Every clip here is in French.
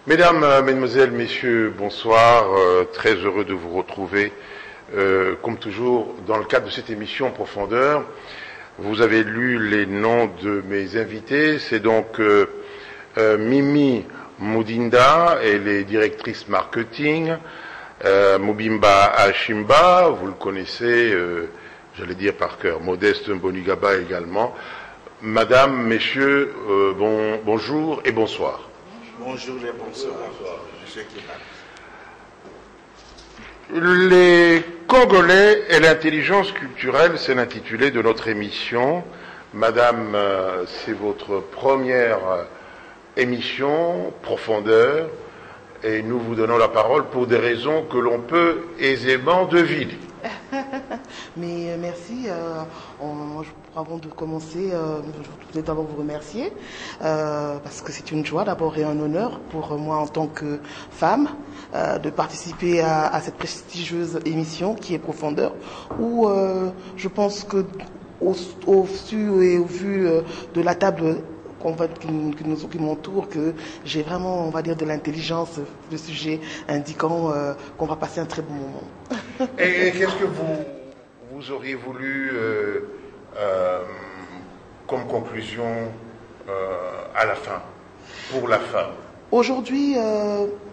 Mesdames, Mesdemoiselles, Messieurs, bonsoir. Très heureux de vous retrouver, comme toujours, dans le cadre de cette émission Profondeur. Vous avez lu les noms de mes invités. C'est donc Mimi Moudinda, elle est directrice marketing. Mobimba Ashimba, vous le connaissez, j'allais dire par cœur. Modeste Mbonigaba également. Madame, Messieurs, bonjour et bonsoir. Bonjour et bonsoir. Monsieur Kiba. Les Congolais et l'intelligence culturelle, c'est l'intitulé de notre émission. Madame, c'est votre première émission, Profondeur, et nous vous donnons la parole pour des raisons que l'on peut aisément deviner. Mais merci. Avant de commencer, je voudrais d'abord vous remercier parce que c'est une joie d'abord et un honneur pour moi en tant que femme de participer à cette prestigieuse émission qui est Profondeur, où je pense que au su et au vu de la table qui m'entoure, que j'ai vraiment, on va dire, de l'intelligence, le sujet indiquant qu'on va passer un très bon moment. Et qu'est-ce que vous auriez voulu comme conclusion à la fin, pour la femme? Aujourd'hui,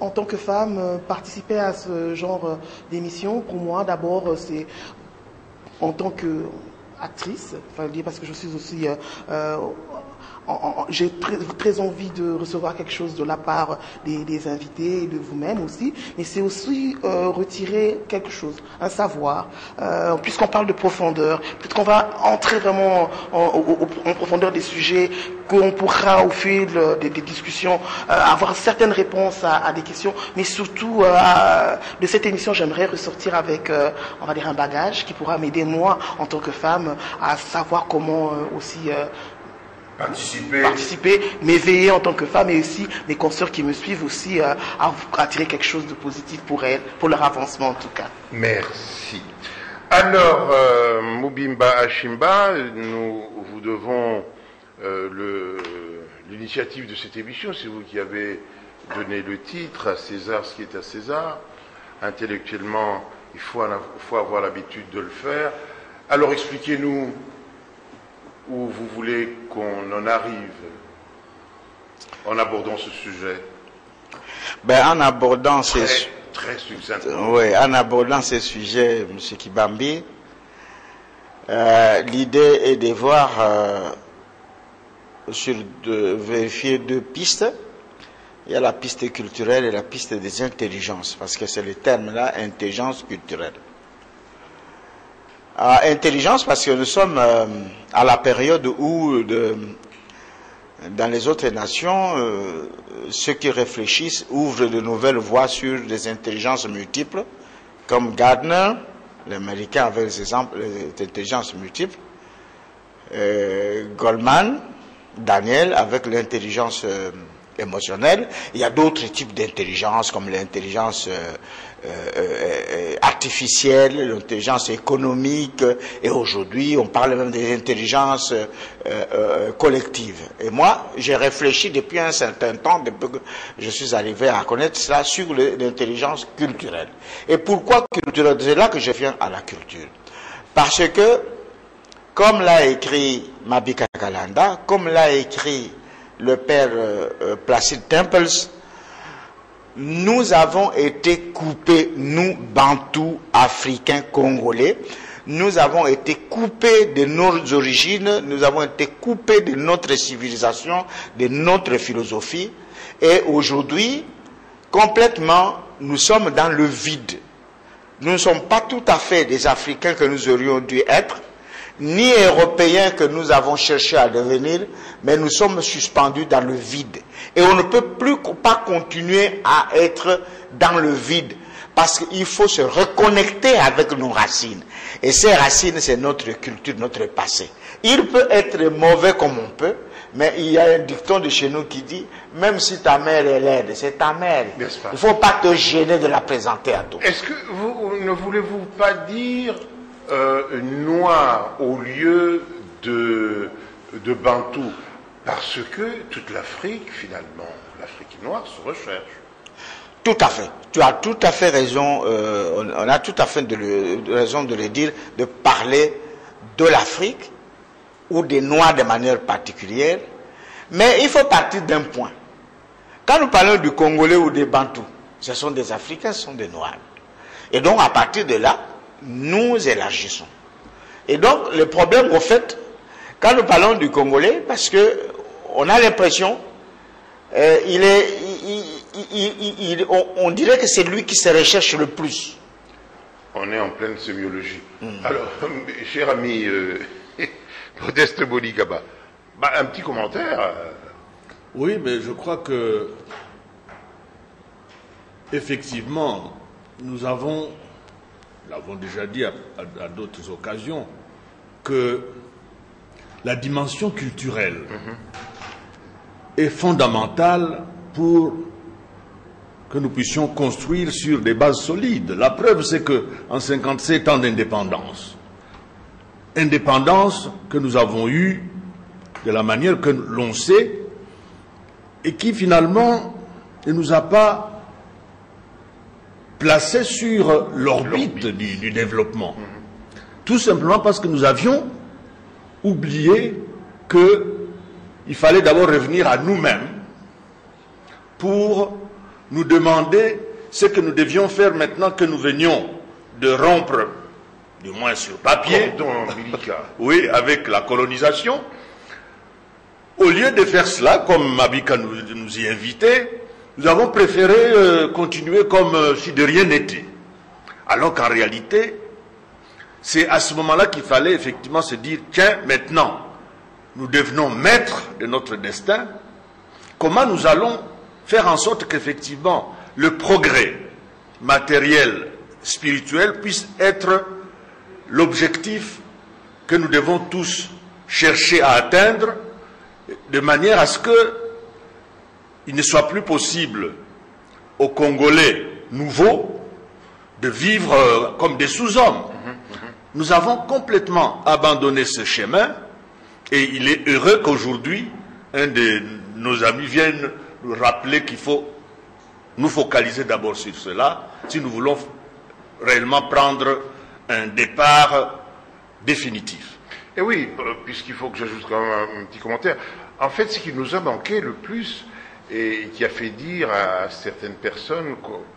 en tant que femme, participer à ce genre d'émission, pour moi, d'abord, c'est en tant qu'actrice, parce que je suis aussi... j'ai très envie de recevoir quelque chose de la part des invités et de vous-même aussi, mais c'est aussi retirer quelque chose, un savoir, puisqu'on parle de profondeur, peut-être qu'on va entrer vraiment en profondeur des sujets, qu'on pourra au fil des discussions avoir certaines réponses à des questions, mais surtout de cette émission, j'aimerais ressortir avec, on va dire, un bagage qui pourra m'aider moi en tant que femme à savoir comment aussi participer, m'éveiller en tant que femme, et aussi mes consoeurs qui me suivent aussi à attirer quelque chose de positif pour elles, pour leur avancement en tout cas. Merci. Alors, Mobimba Ashimba, nous vous devons l'initiative de cette émission. C'est vous qui avez donné le titre, à César ce qui est à César. Intellectuellement, il faut avoir l'habitude de le faire. Alors expliquez-nous où vous voulez qu'on en arrive en abordant ce sujet. En abordant très succinctement. Oui, en abordant ces sujets, M. Kibambi, l'idée est de voir, de vérifier deux pistes. Il y a la piste culturelle et la piste des intelligences, parce que c'est le terme-là, intelligence culturelle. Intelligence, parce que nous sommes à la période où, dans les autres nations, ceux qui réfléchissent ouvrent de nouvelles voies sur des intelligences multiples, comme Gardner, l'Américain avec les exemples d'intelligence multiples, Goldman, Daniel avec l'intelligence émotionnelle. Il y a d'autres types d'intelligence, comme l'intelligence artificielle, l'intelligence économique, et aujourd'hui on parle même des intelligences collectives. Et moi, j'ai réfléchi depuis un certain temps, depuis que je suis arrivé à connaître cela, sur l'intelligence culturelle. Et pourquoi culturelle? C'est là que je viens à la culture. Parce que, comme l'a écrit Mabika Kalanda, comme l'a écrit le père Placide Temples, nous avons été coupés, nous, Bantous, Africains, Congolais, nous avons été coupés de nos origines, nous avons été coupés de notre civilisation, de notre philosophie, et aujourd'hui, complètement, nous sommes dans le vide. Nous ne sommes pas tout à fait des Africains que nous aurions dû être, ni Européens que nous avons cherché à devenir, mais nous sommes suspendus dans le vide. Et on ne peut pas continuer à être dans le vide, parce qu'il faut se reconnecter avec nos racines. Et ces racines, c'est notre culture, notre passé. Il peut être mauvais comme on peut, mais il y a un dicton de chez nous qui dit, même si ta mère est laide, c'est ta mère. Il ne faut pas te gêner de la présenter à toi. Est-ce que vous ne voulez-vous pas dire noir au lieu de Bantou? Parce que toute l'Afrique, finalement, l'Afrique noire se recherche. Tout à fait. Tu as tout à fait raison. On a tout à fait raison de le dire, de parler de l'Afrique ou des Noirs de manière particulière. Mais il faut partir d'un point. Quand nous parlons du Congolais ou des Bantous, ce sont des Africains, ce sont des Noirs. Et donc, à partir de là, nous élargissons. Et donc, le problème, au fait, quand nous parlons du Congolais, parce que on a l'impression, on dirait que c'est lui qui se recherche le plus. On est en pleine sémiologie. Alors, cher ami Modeste Boligaba, un petit commentaire. Oui, mais je crois que, effectivement, nous l'avons déjà dit à d'autres occasions, que la dimension culturelle est fondamentale pour que nous puissions construire sur des bases solides. La preuve, c'est que en 57 ans d'indépendance, indépendance que nous avons eue de la manière que l'on sait, et qui finalement ne nous a pas placés sur l'orbite du développement. Tout simplement parce que nous avions oublié qu'il fallait d'abord revenir à nous-mêmes pour nous demander ce que nous devions faire maintenant que nous venions de rompre, du moins sur papier, oui, avec la colonisation. Au lieu de faire cela, comme Mabika nous y invitait, nous avons préféré continuer comme si de rien n'était. Alors qu'en réalité, c'est à ce moment-là qu'il fallait effectivement se dire, tiens, maintenant, nous devenons maîtres de notre destin. Comment nous allons faire en sorte qu'effectivement, le progrès matériel, spirituel puisse être l'objectif que nous devons tous chercher à atteindre, de manière à ce qu'il ne soit plus possible aux Congolais nouveaux de vivre comme des sous-hommes. Nous avons complètement abandonné ce chemin et il est heureux qu'aujourd'hui, un de nos amis vienne nous rappeler qu'il faut nous focaliser d'abord sur cela si nous voulons réellement prendre un départ définitif. Et oui, puisqu'il faut que j'ajoute quand même un petit commentaire. En fait, ce qui nous a manqué le plus et qui a fait dire à certaines personnes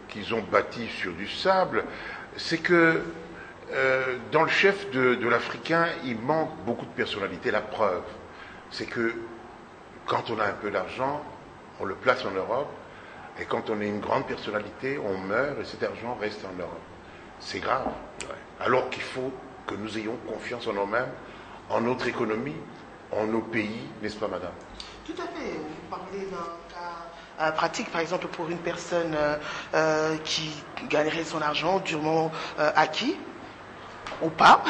qu'ils ont bâti sur du sable, c'est que dans le chef de l'Africain, il manque beaucoup de personnalité. La preuve, c'est que quand on a un peu d'argent, on le place en Europe, et quand on est une grande personnalité, on meurt et cet argent reste en Europe. C'est grave. Alors qu'il faut que nous ayons confiance en nous-mêmes, en notre économie, en nos pays, n'est-ce pas, madame? Tout à fait. Vous parlez d'un cas pratique, par exemple, pour une personne qui gagnerait son argent durement acquis, ou pas,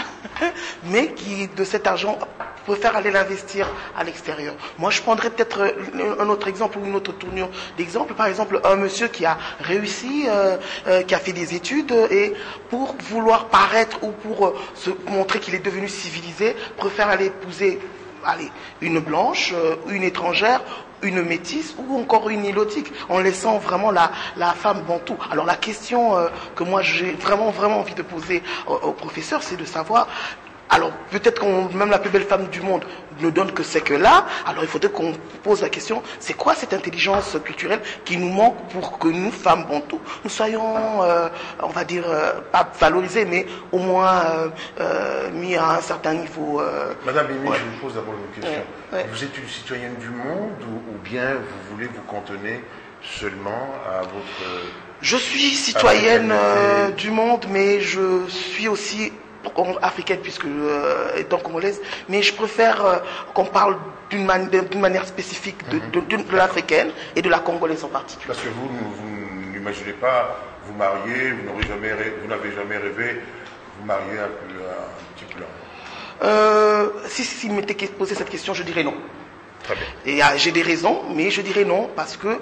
mais qui, de cet argent, préfère aller l'investir à l'extérieur. Moi, je prendrais peut-être un autre exemple ou une autre tournure d'exemple. Par exemple, un monsieur qui a réussi, qui a fait des études et pour vouloir paraître ou pour se montrer qu'il est devenu civilisé, préfère aller épouser une blanche, une étrangère, une métisse ou encore une ilotique, en laissant vraiment la femme bantou. Alors la question que moi j'ai vraiment envie de poser au professeur, c'est de savoir, alors peut-être qu'on même la plus belle femme du monde ne donne que c'est que là, alors il faudrait qu'on pose la question, c'est quoi cette intelligence culturelle qui nous manque pour que nous, femmes bantou, nous soyons, on va dire, pas valorisées, mais au moins mis à un certain niveau. Madame Mimi, je vous pose d'abord une question. Vous êtes une citoyenne du monde ou bien vous voulez vous cantonner seulement à votre... Je suis citoyenne du monde, mais je suis aussi africaine puisque étant congolaise, mais je préfère qu'on parle d'une manière spécifique de l'africaine et de la congolaise en particulier. Parce que vous n'imaginez pas vous marier, vous n'avez jamais rêvé vous marier un petit blanc. Si m'était posé cette question, je dirais non. Très bien. Et j'ai des raisons, mais je dirais non, parce que,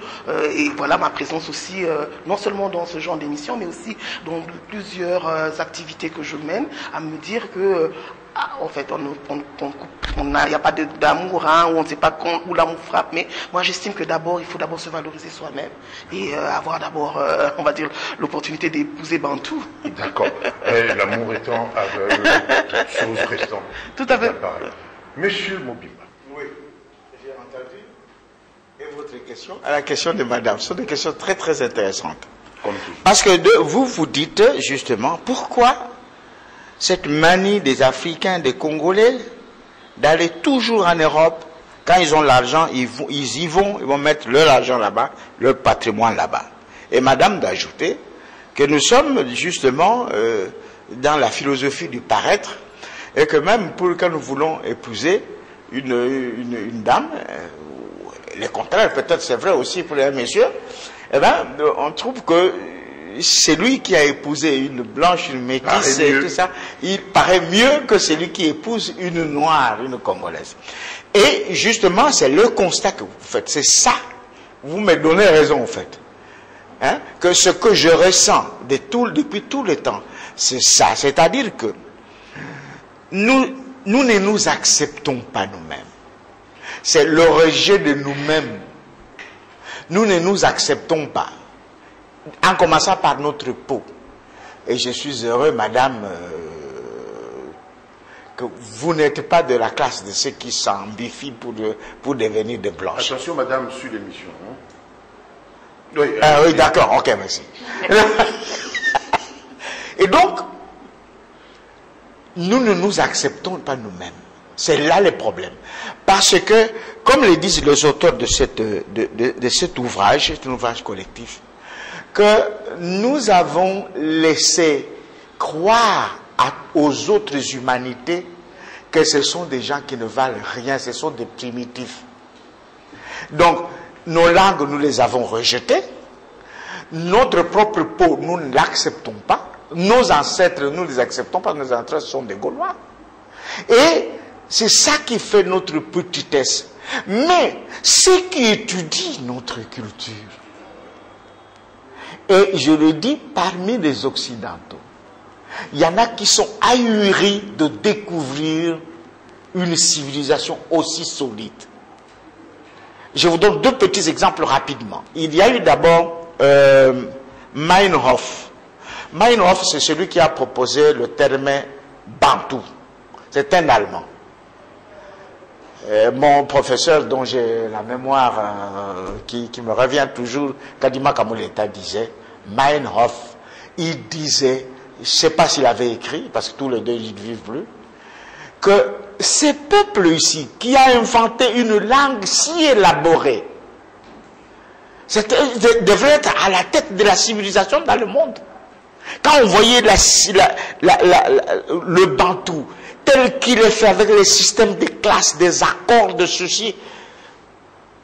et voilà ma présence aussi, non seulement dans ce genre d'émission, mais aussi dans plusieurs activités que je mène, à me dire que, en fait, il n'y a pas d'amour, hein, où on ne sait pas quand, où l'amour frappe, mais moi j'estime que d'abord, il faut d'abord se valoriser soi-même et avoir d'abord, on va dire, l'opportunité d'épouser Bantou. D'accord. L'amour étant aveugle, toute chose restant. Tout à fait. Monsieur Mobimba. Oui, j'ai entendu. Et votre question? À la question de madame, ce sont des questions très très intéressantes. Comme toujours. Parce que vous dites justement pourquoi cette manie des Africains, des Congolais, d'aller toujours en Europe, quand ils ont l'argent, ils vont mettre leur argent là-bas, leur patrimoine là-bas. Et madame d'ajouter que nous sommes justement dans la philosophie du paraître, et que même quand nous voulons épouser une dame, le contraire, peut-être c'est vrai aussi pour les messieurs, eh ben, on trouve que c'est lui qui a épousé une blanche, une métisse et tout ça, il paraît mieux que celui qui épouse une noire, une congolaise. Et justement, c'est le constat que vous faites. C'est ça. Vous me donnez raison, en fait. Hein? Que ce que je ressens depuis tout le temps, c'est ça. C'est-à-dire que nous ne nous acceptons pas nous-mêmes. C'est le rejet de nous-mêmes. Nous ne nous acceptons pas. En commençant par notre peau. Et je suis heureux, madame, que vous n'êtes pas de la classe de ceux qui s'ambifient pour devenir de blanches. Attention, madame, sur l'émission. Hein? Oui, oui, d'accord, ok, merci. Et donc, nous ne nous acceptons pas nous-mêmes. C'est là le problème. Parce que, comme le disent les auteurs de cet ouvrage, c'est un ouvrage collectif, que nous avons laissé croire aux autres humanités que ce sont des gens qui ne valent rien, ce sont des primitifs. Donc, nos langues, nous les avons rejetées. Notre propre peau, nous ne l'acceptons pas. Nos ancêtres, nous ne les acceptons pas. Nos ancêtres sont des Gaulois. Et c'est ça qui fait notre petitesse. Mais ceux qui étudient notre culture, et je le dis parmi les Occidentaux, il y en a qui sont ahuris de découvrir une civilisation aussi solide. Je vous donne deux petits exemples rapidement. Il y a eu d'abord Meinhof. Meinhof, c'est celui qui a proposé le terme Bantou. C'est un Allemand. Mon professeur, dont j'ai la mémoire qui me revient toujours, Kadima Kamuleta disait, Meinhof, il disait, je ne sais pas s'il avait écrit, parce que tous les deux ils ne vivent plus, que ces peuples ici, qui a inventé une langue si élaborée, devrait être à la tête de la civilisation dans le monde. Quand on voyait le bantou, tel qu'il est fait avec les systèmes de classes, des accords, de ceci,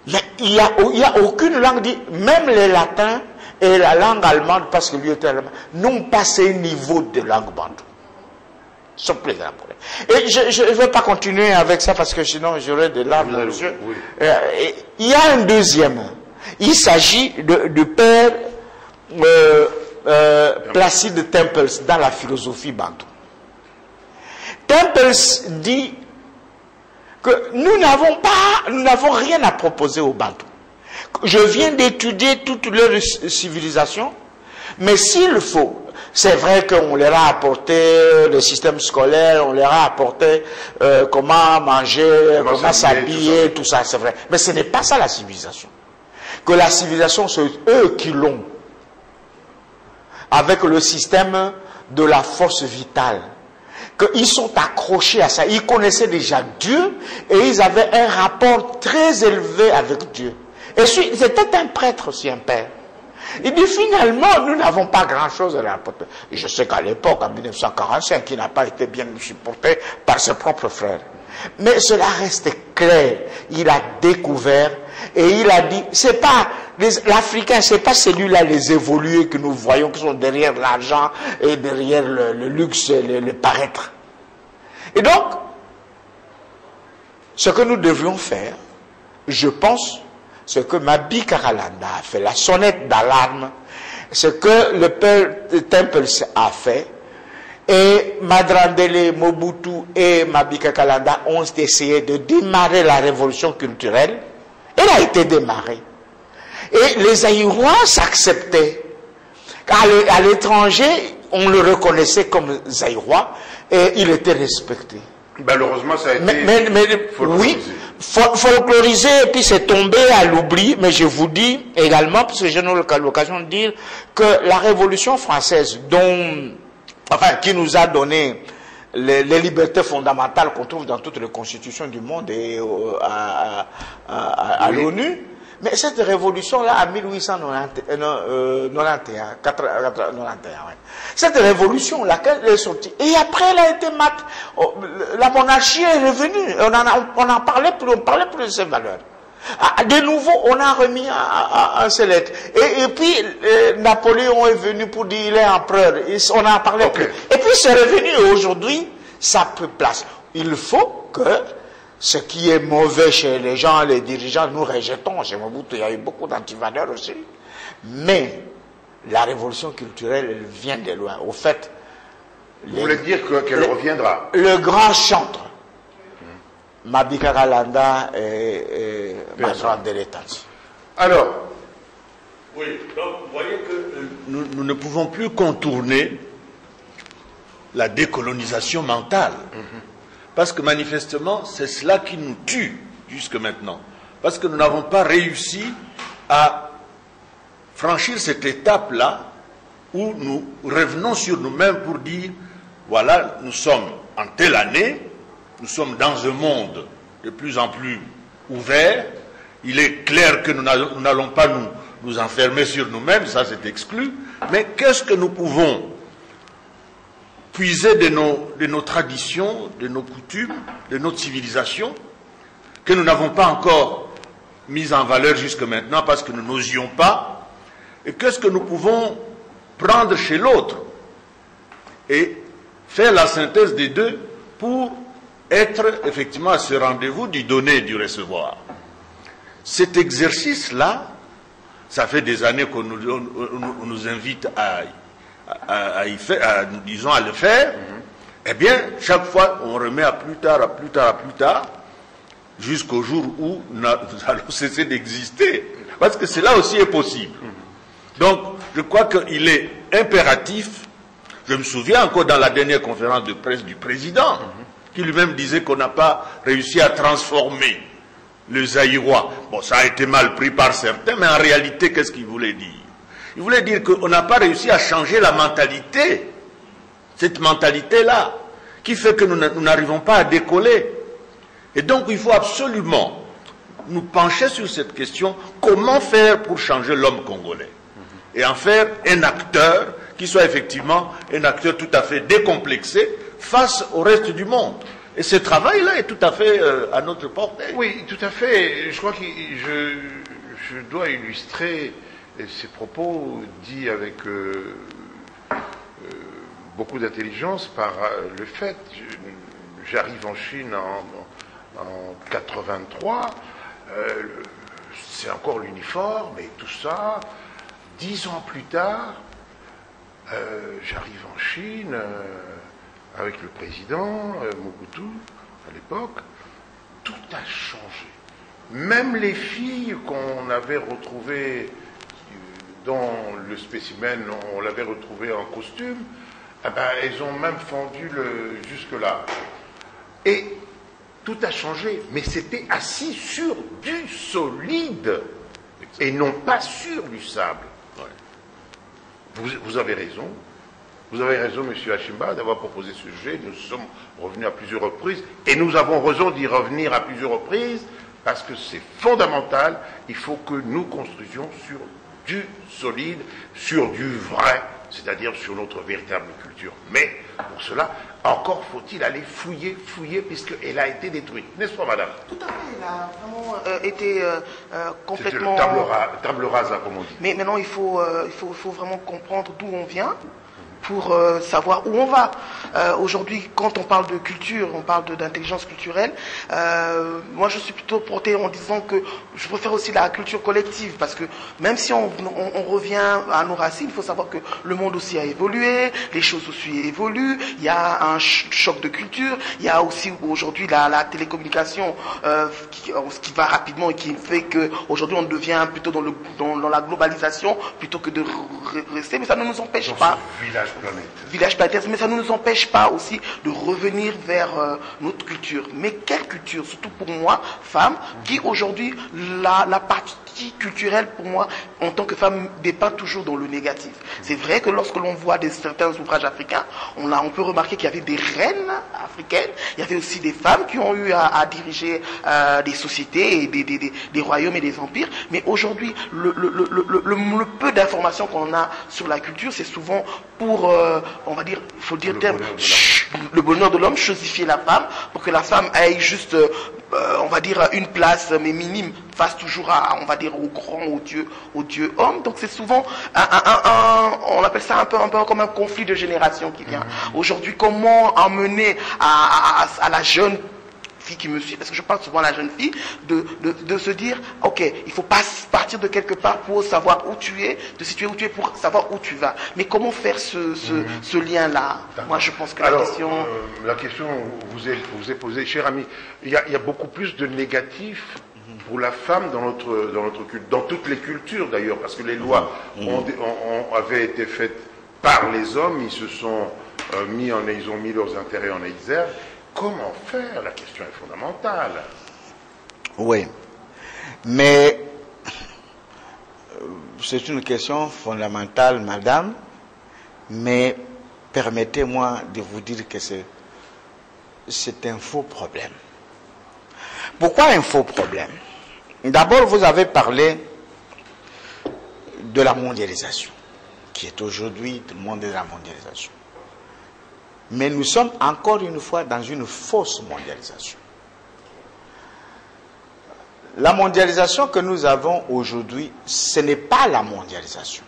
mais il n'y a aucune langue, même les latins et la langue allemande, parce que lui était allemand, n'ont pas ce niveau de langue bantou. Ils sont plus élaborés. Et je ne vais pas continuer avec ça parce que sinon j'aurai des larmes aux yeux. Oui. Il y a un deuxième. Il s'agit du père Placide Tempels dans la philosophie bantou. Tempels dit que nous n'avons rien à proposer aux Bantous. Je viens d'étudier toute leur civilisation, mais s'il faut, c'est vrai qu'on leur a apporté le système scolaire, on leur a apporté comment manger, comment s'habiller, tout ça, c'est vrai. Mais ce n'est pas ça la civilisation. Que la civilisation, c'est eux qui l'ont. Avec le système de la force vitale. Qu'ils sont accrochés à ça. Ils connaissaient déjà Dieu et ils avaient un rapport très élevé avec Dieu. Et c'était un prêtre aussi, un père. Il dit finalement, nous n'avons pas grand-chose à rapporter. Et je sais qu'à l'époque, en 1945, il n'a pas été bien supporté par ses propres frères. Mais cela reste clair. Il a découvert et il a dit, c'est pas l'Africain, c'est pas celui-là les évolués que nous voyons qui sont derrière l'argent et derrière le luxe et le paraître. Et donc, ce que nous devrions faire, je pense, ce que Mabi Karalanda a fait, la sonnette d'alarme, ce que le peuple Temples a fait, et Madrandele, Mobutu et Mabi Karalanda ont essayé de démarrer la révolution culturelle. Elle a été démarrée. Et les Zaïrois s'acceptaient. À l'étranger, on le reconnaissait comme Zaïrois et il était respecté. Malheureusement, ça a été folklorisé. Oui, folklorisé, et puis c'est tombé à l'oubli. Mais je vous dis également, parce que j'ai eu l'occasion de dire, que la Révolution française, qui nous a donné les libertés fondamentales qu'on trouve dans toutes les constitutions du monde et à l'ONU, mais cette révolution-là, en 1891, cette révolution, laquelle elle est sortie, et après elle a été la monarchie est revenue, on n'en parlait plus, on ne parlait plus de ces valeurs. De nouveau, on a remis un select. Et puis, Napoléon est venu pour dire il est empereur, on n'en parlait plus. Et puis c'est revenu, et aujourd'hui, ça peut place. Il faut que ce qui est mauvais chez les gens, les dirigeants, nous rejetons. Chez Mobutu, il y a eu beaucoup d'antivaleurs aussi. Mais la révolution culturelle, elle vient de loin. Au fait, vous voulez dire qu'elle reviendra? Le grand chantre, Mabi Karalanda et Madrandele Tansi. Alors, oui, donc vous voyez que nous ne pouvons plus contourner la décolonisation mentale. Parce que manifestement, c'est cela qui nous tue jusque maintenant. Parce que nous n'avons pas réussi à franchir cette étape-là où nous revenons sur nous-mêmes pour dire, voilà, nous sommes en telle année, nous sommes dans un monde de plus en plus ouvert. Il est clair que nous n'allons pas nous enfermer sur nous-mêmes, ça c'est exclu. Mais qu'est-ce que nous pouvons puiser de nos traditions, de nos coutumes, de notre civilisation, que nous n'avons pas encore mis en valeur jusque maintenant parce que nous n'osions pas, et qu'est-ce que nous pouvons prendre chez l'autre et faire la synthèse des deux pour être effectivement à ce rendez-vous du donner et du recevoir. Cet exercice-là, ça fait des années qu'on nous invite à le faire, eh bien, chaque fois, on remet à plus tard, jusqu'au jour où nous allons cesser d'exister. Parce que cela aussi est possible. Donc, je crois qu'il est impératif, je me souviens encore dans la dernière conférence de presse du président, qui lui-même disait qu'on n'a pas réussi à transformer le Zaïrois. Bon, ça a été mal pris par certains, mais en réalité, qu'est-ce qu'il voulait dire? Il voulait dire qu'on n'a pas réussi à changer la mentalité, cette mentalité-là, qui fait que nous n'arrivons pas à décoller. Et donc, il faut absolument nous pencher sur cette question, comment faire pour changer l'homme congolais? Et en faire un acteur qui soit effectivement un acteur tout à fait décomplexé face au reste du monde. Et ce travail-là est tout à fait à notre portée. Oui, tout à fait. Je crois que je dois illustrer ces propos dits avec beaucoup d'intelligence par le fait, j'arrive en Chine en 83, c'est encore l'uniforme et tout ça. 10 ans plus tard, j'arrive en Chine avec le président Mobutu à l'époque, tout a changé. Même les filles qu'on avait retrouvées dans le spécimen, on l'avait retrouvée en costume, eh ben, elles ont même fendu jusque-là. Et tout a changé, mais c'était assis sur du solide et non pas sur du sable. Vous avez raison. Vous avez raison, M. Achimba, d'avoir proposé ce sujet. Nous sommes revenus à plusieurs reprises et nous avons raison d'y revenir à plusieurs reprises parce que c'est fondamental. Il faut que nous construisions sur du solide, sur du vrai, c'est-à-dire sur notre véritable culture. Mais pour cela, encore faut-il aller fouiller, puisqu'elle a été détruite. N'est-ce pas, madame? Tout à fait, elle a vraiment été complètement... C'était table rase, comme on dit. Mais maintenant, il faut vraiment comprendre d'où on vient pour savoir où on va. Aujourd'hui, quand on parle de culture, on parle d'intelligence culturelle, moi je suis plutôt porté en disant que je préfère aussi la culture collective, parce que même si on revient à nos racines, il faut savoir que le monde aussi a évolué, les choses aussi évoluent, il y a un choc de culture, il y a aussi aujourd'hui la télécommunication qui va rapidement et qui fait qu'aujourd'hui on devient plutôt dans la globalisation plutôt que de rester, mais ça ne nous empêche pas. Village planétaire, mais ça ne nous empêche pas aussi de revenir vers notre culture. Mais quelle culture, surtout pour moi, femme, qui aujourd'hui, la partie culturelle pour moi, en tant que femme, dépeint toujours dans le négatif. C'est vrai que lorsque l'on voit certains ouvrages africains, on peut remarquer qu'il y avait des reines africaines, il y avait aussi des femmes qui ont eu à diriger des sociétés, et des royaumes et des empires. Mais aujourd'hui, le peu d'informations qu'on a sur la culture, c'est souvent pour, on va dire, il faut le dire, le bonheur de l'homme, chosifier la femme, pour que la femme ait juste, on va dire, une place, mais minime, face toujours à, on va dire, au grand, au Dieu homme. Donc c'est souvent, on appelle ça un peu comme un conflit de génération qui vient. Aujourd'hui, comment emmener à la jeune fille qui me suit, parce que je parle souvent à la jeune fille, de se dire, ok, il faut pas partir de quelque part pour savoir où tu es, te situer où tu es pour savoir où tu vas. Mais comment faire ce lien-là? Moi, je pense que la question vous est posée, cher ami, il y a beaucoup plus de négatifs pour la femme dans notre culte, dans toutes les cultures d'ailleurs, parce que les lois avaient été faites par les hommes, ils se sont ils ont mis leurs intérêts en exergue. Comment faire? La question est fondamentale. Oui, mais c'est une question fondamentale, madame, mais permettez-moi de vous dire que c'est un faux problème. Pourquoi un faux problème? D'abord, vous avez parlé de la mondialisation, qui est aujourd'hui, tout le monde est dans la mondialisation. Mais nous sommes encore une fois dans une fausse mondialisation. La mondialisation que nous avons aujourd'hui, ce n'est pas la mondialisation.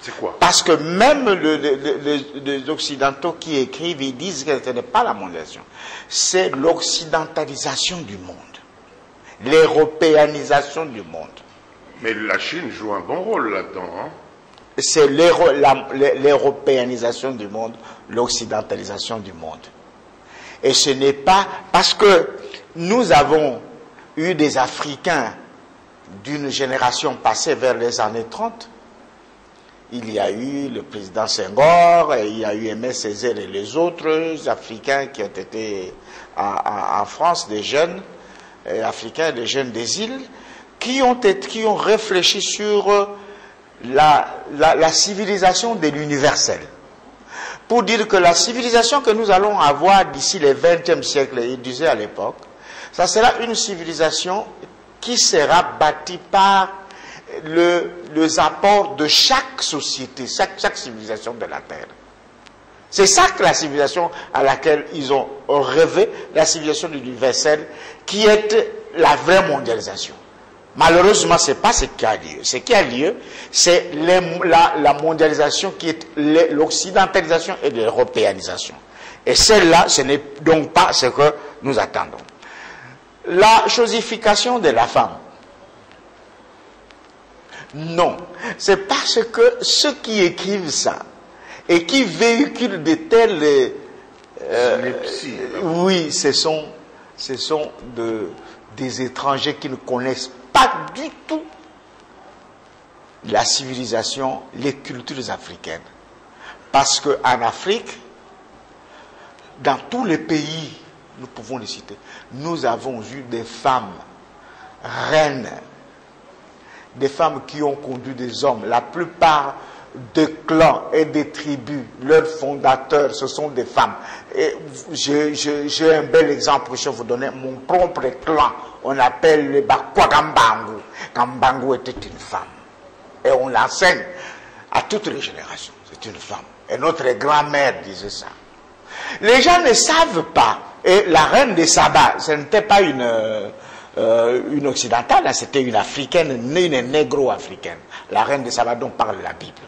C'est quoi? Parce que même les Occidentaux qui écrivent, ils disent que ce n'est pas la mondialisation. C'est l'occidentalisation du monde. L'européanisation du monde. Mais la Chine joue un bon rôle là-dedans, hein? C'est l'européanisation du monde, l'occidentalisation du monde. Et ce n'est pas parce que nous avons eu des Africains d'une génération passée vers les années 30. Il y a eu le président Senghor, et il y a eu Aimé Césaire et les autres Africains qui ont été en France, des jeunes Africains, des jeunes des îles, qui ont réfléchi sur la civilisation de l'universel. Pour dire que la civilisation que nous allons avoir d'ici le XXe siècle, il disait à l'époque, ça sera une civilisation qui sera bâtie par les apports de chaque société, chaque civilisation de la Terre. C'est ça que la civilisation à laquelle ils ont rêvé, la civilisation de l'universel, qui est la vraie mondialisation. Malheureusement, ce n'est pas ce qui a lieu. Ce qui a lieu, c'est la mondialisation qui est l'occidentalisation et l'européanisation. Et celle-là, ce n'est donc pas ce que nous attendons. La chosification de la femme. Non. C'est parce que ceux qui écrivent ça et qui véhiculent de tels... oui, ce sont des étrangers qui ne connaissent pas du tout la civilisation, les cultures africaines. Parce qu'en Afrique, dans tous les pays, nous pouvons les citer, nous avons eu des femmes reines, des femmes qui ont conduit des hommes. La plupart des clans et des tribus, leurs fondateurs, ce sont des femmes. Et j'ai un bel exemple que je vais vous donner. Mon propre clan, on appelle le Bakwa Kambangu. Kambangu était une femme. Et on l'enseigne à toutes les générations. C'est une femme. Et notre grand-mère disait ça. Les gens ne savent pas. Et la reine de Saba, ce n'était pas une occidentale, c'était une africaine, une négro-africaine. La reine de Saba dont parle la Bible.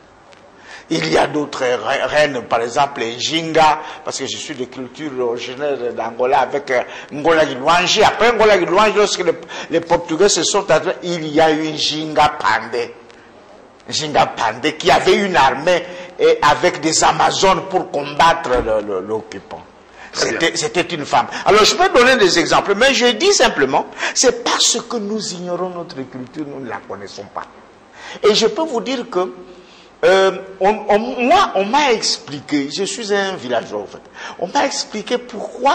Il y a d'autres reines, par exemple les Jinga, parce que je suis de culture originaire d'Angola avec Ngola Luangi. Après Ngola Luangi, lorsque les Portugais se sont adressés, il y a eu Jinga Pandé. Jinga Pandé qui avait une armée et avec des Amazones pour combattre l'occupant. C'était une femme. Alors je peux donner des exemples, mais je dis simplement, c'est parce que nous ignorons notre culture, nous ne la connaissons pas. Et je peux vous dire que moi, on m'a expliqué, je suis un villageois en fait, on m'a expliqué pourquoi,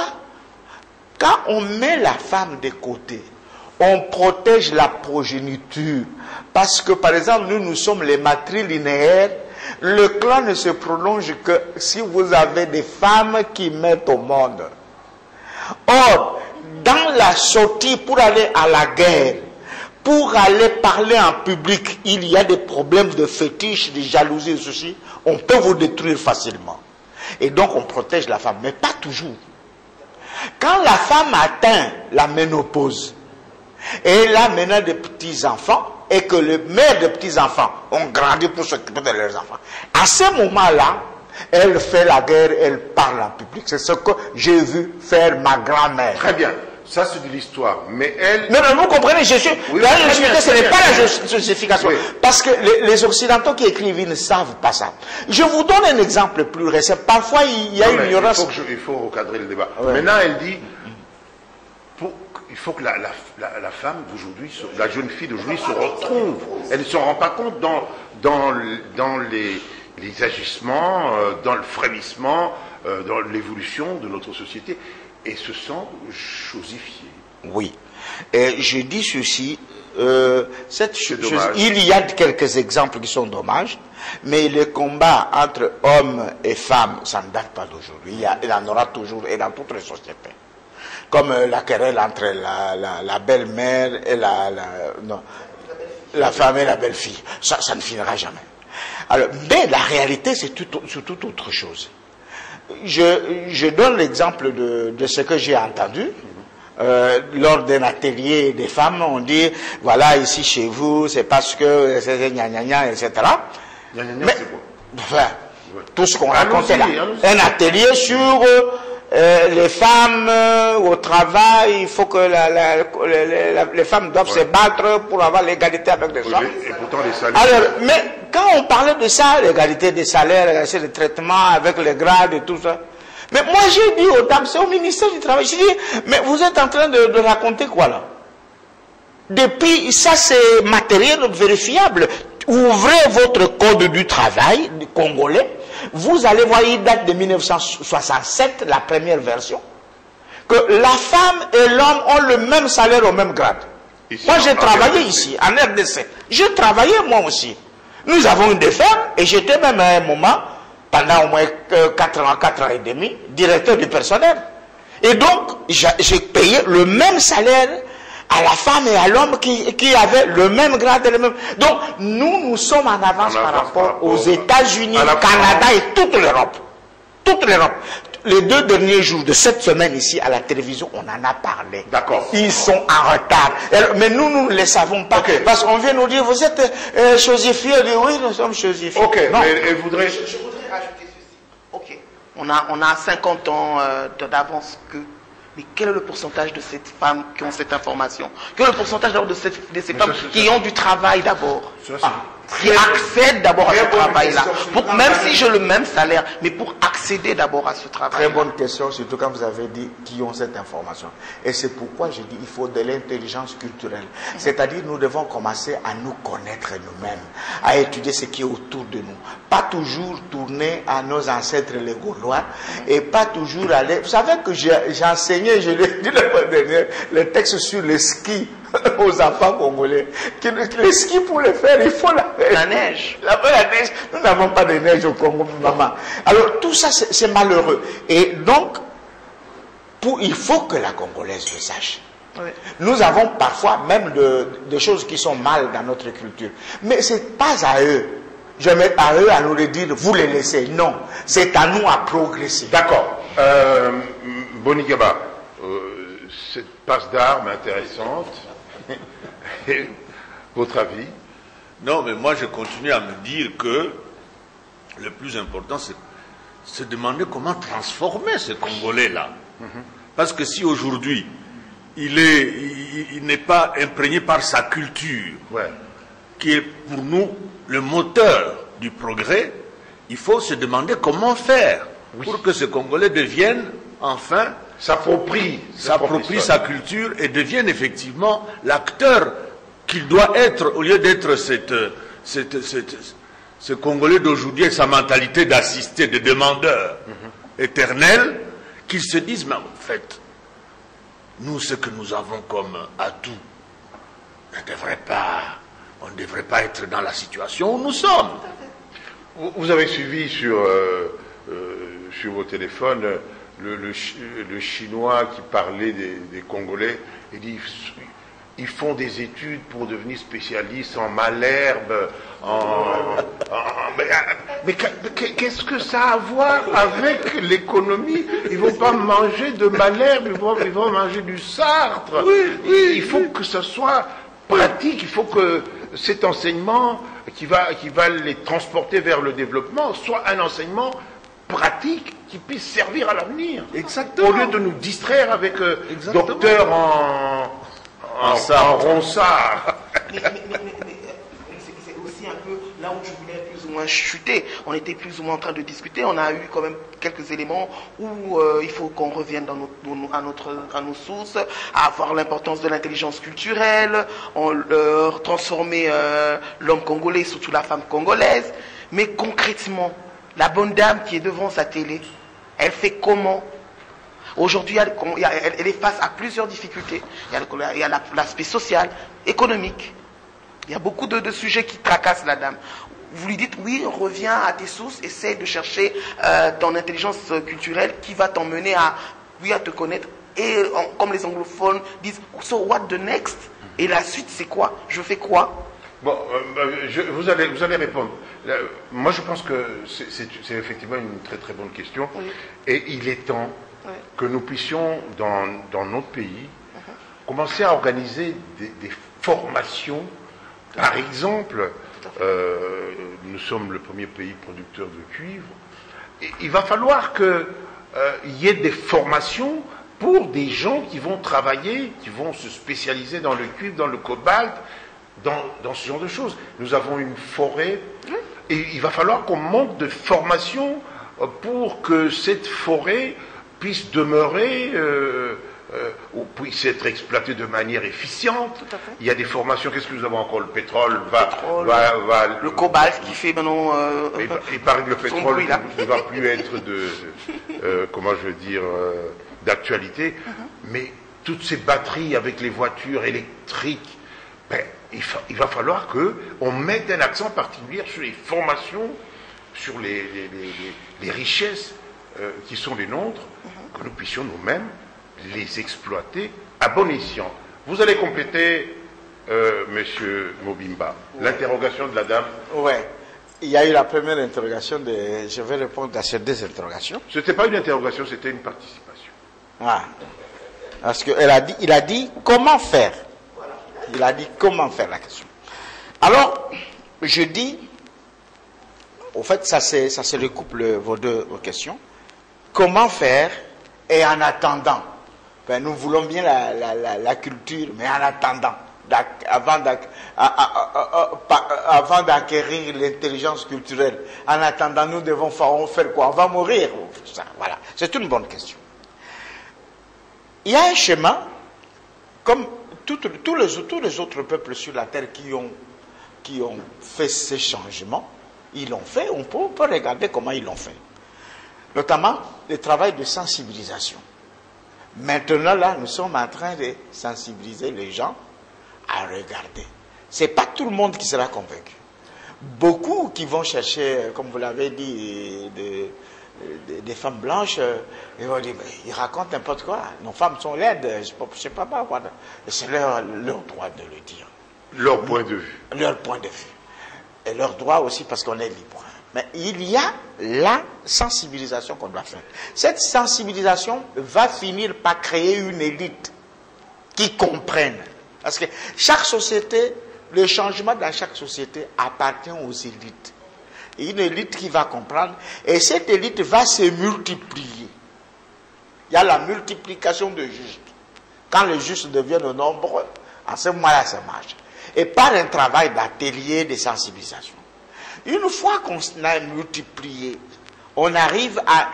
quand on met la femme de côté, on protège la progéniture. Parce que, par exemple, nous sommes les matrilinéaires, le clan ne se prolonge que si vous avez des femmes qui mettent au monde. Or, dans la sortie pour aller à la guerre, pour aller parler en public, il y a des problèmes de fétiche, de jalousie, ceci, on peut vous détruire facilement. Et donc on protège la femme, mais pas toujours. Quand la femme atteint la ménopause, et elle a maintenant des petits-enfants, et que les mères des petits-enfants ont grandi pour s'occuper de leurs enfants, à ce moment-là, elle fait la guerre, elle parle en public. C'est ce que j'ai vu faire ma grand-mère. Très bien. Ça, c'est de l'histoire. Mais elle... Non, vous comprenez, ce n'est pas la justification. Oui. Parce que les Occidentaux qui écrivent, ils ne savent pas ça. Je vous donne un exemple plus récent. Parfois, il y a une ignorance. Il faut recadrer le débat. Ouais. Maintenant, elle dit, il faut que la femme d'aujourd'hui, la jeune fille d'aujourd'hui se retrouve. Elle ne se rend pas compte dans les agissements, dans le frémissement, dans l'évolution de notre société. Et se sent chosifié. Oui. Et je dis ceci, il y a quelques exemples qui sont dommages, mais les combats entre hommes et femmes, ça ne date pas d'aujourd'hui. Il y en aura toujours, et dans toutes les sociétés. Comme la querelle entre la belle-mère et la femme et la belle-fille. Ça ne finira jamais. Alors, mais la réalité, c'est tout autre chose. Je donne l'exemple de ce que j'ai entendu lors d'un atelier des femmes. On dit, voilà, ici chez vous, c'est parce que c'est gna gna gna, etc. Gna gna gna, c'est quoi? Enfin, tout ce qu'on racontait là. Un atelier sur les femmes au travail. Il faut que les femmes doivent se battre pour avoir l'égalité avec les hommes. Et pourtant les salaires. Alors, mais quand on parlait de ça, l'égalité des salaires, l'égalité des traitements avec les grades et tout ça, mais moi j'ai dit aux dames, c'est au ministère du Travail, j'ai dit, mais vous êtes en train de raconter quoi là? Depuis, ça c'est matériel vérifiable. Ouvrez votre code du travail du congolais, vous allez voir, il date de 1967, la première version, que la femme et l'homme ont le même salaire au même grade. Ici, moi j'ai travaillé ici, en RDC. J'ai travaillé moi aussi. Nous avons une des femmes, et j'étais même à un moment, pendant au moins 4 ans et demi, directeur du personnel. Et donc, j'ai payé le même salaire à la femme et à l'homme qui avaient le même grade. Donc, nous sommes en avance par rapport aux États-Unis, au Canada et toute l'Europe. Toute l'Europe. Les 2 derniers jours de cette semaine ici à la télévision, on en a parlé. D'accord. Ils sont en retard. Mais nous ne les savons pas. Okay. Parce qu'on vient nous dire, vous êtes chosifiés. Oui, nous sommes chosifiés. Ok, non. Mais je voudrais rajouter ceci. Ok. On a 50 ans d'avance que... Mais quel est le pourcentage de ces femmes qui ont cette information? Quel est le pourcentage d'abord de ces femmes qui ont du travail d'abord? Qui accèdent d'abord à ce travail-là. Même si j'ai le même salaire, mais pour accéder d'abord à ce travail. Très bonne question, surtout quand vous avez dit qui ont cette information. Et c'est pourquoi je dis qu'il faut de l'intelligence culturelle. C'est-à-dire nous devons commencer à nous connaître nous-mêmes, à étudier ce qui est autour de nous. Pas toujours tourner à nos ancêtres les Gaulois et pas toujours aller... Vous savez que j'ai enseigné, je l'ai dit le mois dernier, le texte sur le ski aux enfants congolais. Le ski, pour le faire, il faut la neige. La neige. Nous n'avons pas de neige au Congo, maman. Alors tout ça, c'est malheureux. Et donc, il faut que la Congolaise le sache. Oui. Nous avons parfois même des choses qui sont mal dans notre culture. Mais ce n'est pas à eux. Je mets à eux à nous le dire, vous les laissez. Non, c'est à nous à progresser. D'accord. Bonigaba, cette passe d'armes intéressante. Votre avis? Non, mais moi je continue à me dire que le plus important, c'est se demander comment transformer ce Congolais-là. Parce que si aujourd'hui, il n'est pas imprégné par sa culture, qui est pour nous le moteur du progrès, il faut se demander comment faire pour que ce Congolais devienne enfin, s'approprie sa culture et devienne effectivement l'acteur qu'il doit être, au lieu d'être ce Congolais d'aujourd'hui avec sa mentalité d'assisté, de demandeur éternel, qu'il se dise, mais en fait, nous, ce que nous avons comme atout, on ne devrait pas être dans la situation où nous sommes. Vous avez suivi sur vos téléphones le Chinois qui parlait des Congolais et dit ils font des études pour devenir spécialistes en malherbe, mais qu'est-ce que ça a à voir avec l'économie? Ils vont pas manger de malherbe, ils vont manger du Sartre. Il faut que ce soit pratique, il faut que cet enseignement qui va les transporter vers le développement soit un enseignement pratique qui puisse servir à l'avenir. Exactement. Au lieu de nous distraire avec docteur en ronsard. Mais c'est aussi un peu là où je voulais plus ou moins chuter. On était plus ou moins en train de discuter. On a eu quand même quelques éléments où il faut qu'on revienne à nos sources, à avoir l'importance de l'intelligence culturelle, transformer l'homme congolais, surtout la femme congolaise. Mais concrètement, la bonne dame qui est devant sa télé, elle fait comment? Aujourd'hui, elle est face à plusieurs difficultés. Il y a l'aspect social, économique. Il y a beaucoup de sujets qui tracassent la dame. Vous lui dites, oui, reviens à tes sources, essaie de chercher ton intelligence culturelle qui va t'emmener à te connaître. Et comme les anglophones disent, so what the next? Et la suite, c'est quoi? Je fais quoi? Bon, vous allez répondre. Moi, je pense que c'est effectivement une très très bonne question. Oui. Et il est temps que nous puissions, dans notre pays, commencer à organiser des formations. Par exemple, nous sommes le premier pays producteur de cuivre. Et il va falloir qu'il y ait des formations pour des gens qui vont travailler, qui vont se spécialiser dans le cuivre, dans le cobalt, dans ce genre de choses. Nous avons une forêt et il va falloir qu'on manque de formation pour que cette forêt puisse demeurer ou puisse être exploitée de manière efficiente. Il y a des formations. Qu'est-ce que nous avons encore? Le pétrole le cobalt qui fait maintenant il paraît que le pétrole ne va plus être comment je veux dire d'actualité, mais toutes ces batteries avec les voitures électriques, il va falloir qu'on mette un accent particulier sur les formations, sur les richesses qui sont les nôtres, que nous puissions nous-mêmes les exploiter à bon escient. Vous allez compléter, Monsieur Mobimba, l'interrogation de la dame. Oui. Il y a eu la première interrogation, je vais répondre à ces deux interrogations. Ce n'était pas une interrogation, c'était une participation. Ah. Parce qu'il a dit comment faire. Il a dit comment faire la question. Alors, je dis, au fait, ça se recoupe vos questions. Comment faire et en attendant, nous voulons bien la culture, mais en attendant, avant d'acquérir l'intelligence culturelle, en attendant, nous devons faire quoi? On va mourir. Voilà, c'est une bonne question. Il y a un schéma, comme tous les autres peuples sur la terre qui ont fait ces changements, ils l'ont fait, on peut regarder comment ils l'ont fait. Notamment le travail de sensibilisation. Maintenant, là, nous sommes en train de sensibiliser les gens à regarder. Ce n'est pas tout le monde qui sera convaincu. Beaucoup qui vont chercher, comme vous l'avez dit, des femmes blanches, ils vont dire, ils racontent n'importe quoi. Nos femmes sont laides, je ne sais pas quoi. C'est leur droit de le dire. Leur point de vue. Leur point de vue. Et leur droit aussi parce qu'on est libre. Mais il y a la sensibilisation qu'on doit faire. Cette sensibilisation va finir par créer une élite qui comprenne. Parce que chaque société, le changement dans chaque société appartient aux élites. une élite qui va comprendre, et cette élite va se multiplier. Il y a la multiplication de justes. Quand les justes deviennent nombreux, à ce moment-là, ça marche. Et par un travail d'atelier de sensibilisation. Une fois qu'on a multiplié, on arrive à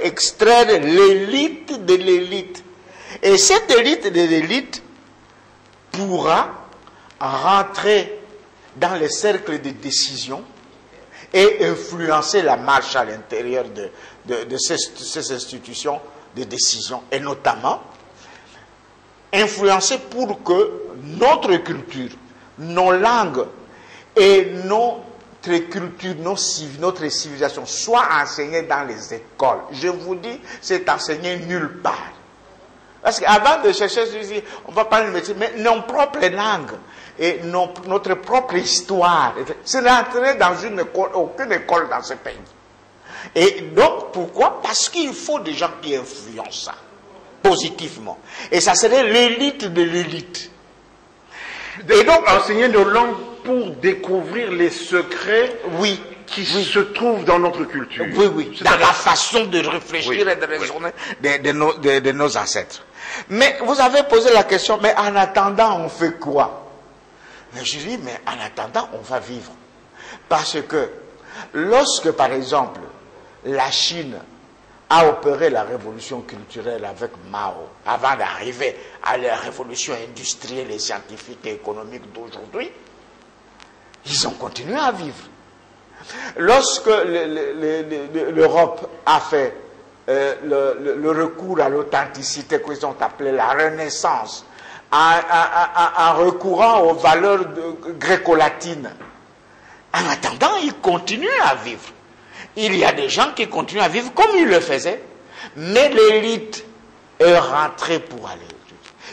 extraire l'élite de l'élite. Et cette élite de l'élite pourra rentrer dans les cercles de décision et influencer la marche à l'intérieur de ces institutions de décision, et notamment influencer pour que notre culture, nos langues et notre culture, notre civilisation soient enseignées dans les écoles. Je vous dis, c'est enseigné nulle part. Parce qu'avant de chercher, on va parler de métier, mais nos propres langues et notre propre histoire, c'est rentré dans aucune école dans ce pays. Et donc, pourquoi? Parce qu'il faut des gens qui influencent ça, positivement. Et ça serait l'élite de l'élite. Et donc, enseigner nos langues pour découvrir les secrets qui se trouvent dans notre culture. Oui. Dans la façon de réfléchir et de raisonner de nos ancêtres. Mais vous avez posé la question, mais en attendant, on fait quoi? Mais je dis, mais en attendant, on va vivre. Parce que lorsque, par exemple, la Chine a opéré la révolution culturelle avec Mao, avant d'arriver à la révolution industrielle et scientifique et économique d'aujourd'hui, ils ont continué à vivre. Lorsque l'Europe a fait le recours à l'authenticité qu'ils ont appelé la Renaissance, en recourant aux valeurs gréco-latines, en attendant, ils continuent à vivre. Il y a des gens qui continuent à vivre comme ils le faisaient, mais l'élite est rentrée pour aller.